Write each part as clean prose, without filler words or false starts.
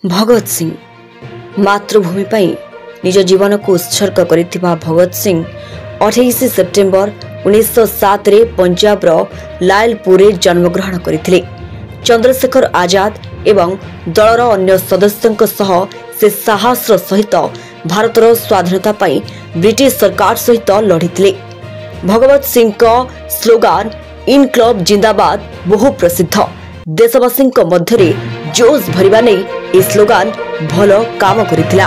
भगत सिंह मातृभूमि पर निज जीवन को उत्सर्ग करिथिबा भगत सिंह 28 सेप्टेम्बर 1907 रे पंजाब रो लालपुर रे जन्मग्रहण करथिले। चंद्रशेखर आजाद एवं दलर अन्य सदस्यों सह से साहस सहित भारतर स्वाधीनता पाई ब्रिटिश सरकार सहित लड़िथिले। भगवत सिंह का स्लोगान इनक्लब जिंदाबाद बहु प्रसिद्ध। देशवासी मध्य जोश भरिबा नै ए स्लोगान भलो काम करिथिला।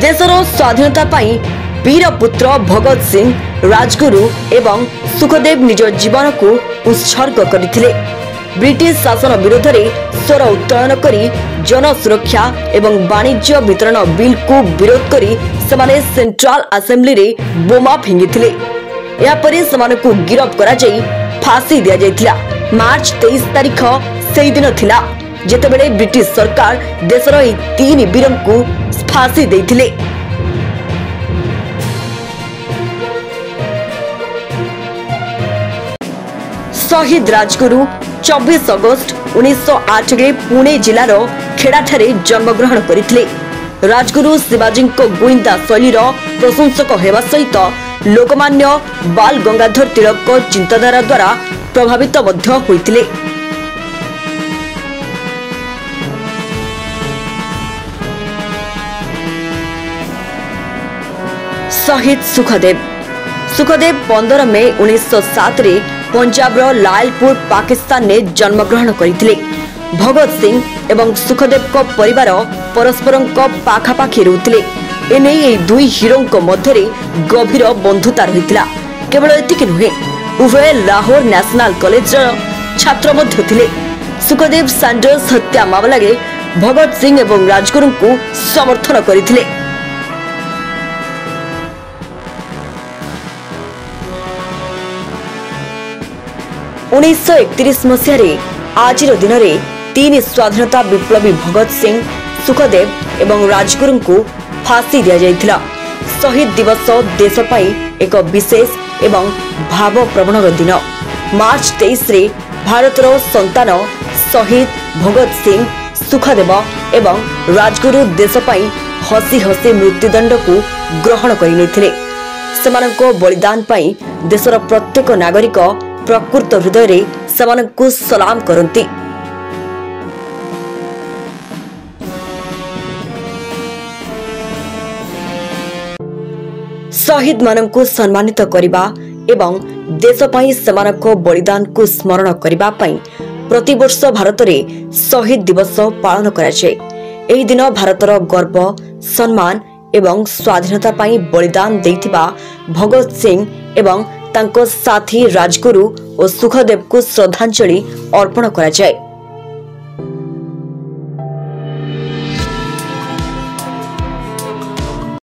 देशर स्वाधीनता पाई वीर पुत्र भगत सिंह राजगुरु एवं सुखदेव निज जीवन को उत्सर्ग करथिले। ब्रिटिश शासन विरोध में स्वर उत्तोलन करी जन सुरक्षा एवं वाणिज्य वितरण बिल को विरोध करी सेमाने सेंट्रल असेंबली रे बोमा फिंगिथिले। या परे सेमाने को गिरफ्त करा जाई फांसी दिया जायथिला। मार्च 23 तारीख सेही दिन थिला जेतेबेले ब्रिटिश सरकार देशर ए तीन वीरन को फांसी देथिले। शहीद राजगुरु 24 अगस्त 1908 रे पुणे जिलार खेड़ाठारे जन्मग्रहण करथिले। राजगुरु शिवाजी गुइंदा शैलीर प्रशंसक हेबा सहित लोकमान्य बाल गंगाधर तिलक चिंताधारा द्वारा प्रभावित मध्य होइतिले। शहीद सुखदेव 15 मई 1907 रे पंजाब रो लालपुर पाकिस्तान ने जन्मग्रहण करथिले। भगत सिंह एवं सुखदेव को परिवार परस्पर पाखापाखि रहउथिले। एने ए दुई हीरो मध्य गभीर बंधुता रहितिला। केवल एतिक नुहे उभय लाहौर नेशनल कॉलेज छात्र मध्य थिले। सुखदेव सैंडर्स हत्या मामला रे भगत सिंह एवं राजगुरु को समर्थन करथिले। 1931 मसीह आज दिन में तीन स्वाधीनता विप्लवी भगत सिंह सुखदेव एवं राजगुरु को फांसी दिया जायथिला। शहीद दिवस देश पाई एक विशेष एवं भावप्रवण दिन। मार्च 23 रे भारतर संतान शहीद भगत सिंह सुखदेव एवं राजगुरु देश पाई हसी हसी मृत्युदंड को ग्रहण करिनेथिले। सेमानको बलिदान पाई देशर प्रत्येक नागरिक प्रकृत हृदय रे समानकु सलाम करंती। शहीद मानकु सम्मानित करिबा एवं देश पई समानको बलिदान को स्मरण करिबा पई प्रति वर्ष भारत रे शहीद दिवस पालन करा जाय। एही दिन भारतर गर्व सम्मान एवं स्वाधीनता पई बलिदान देथिबा भगत सिंह एवं तांको साथी राजगुरु और सुखदेव को श्रद्धांजलि अर्पण करा जाय।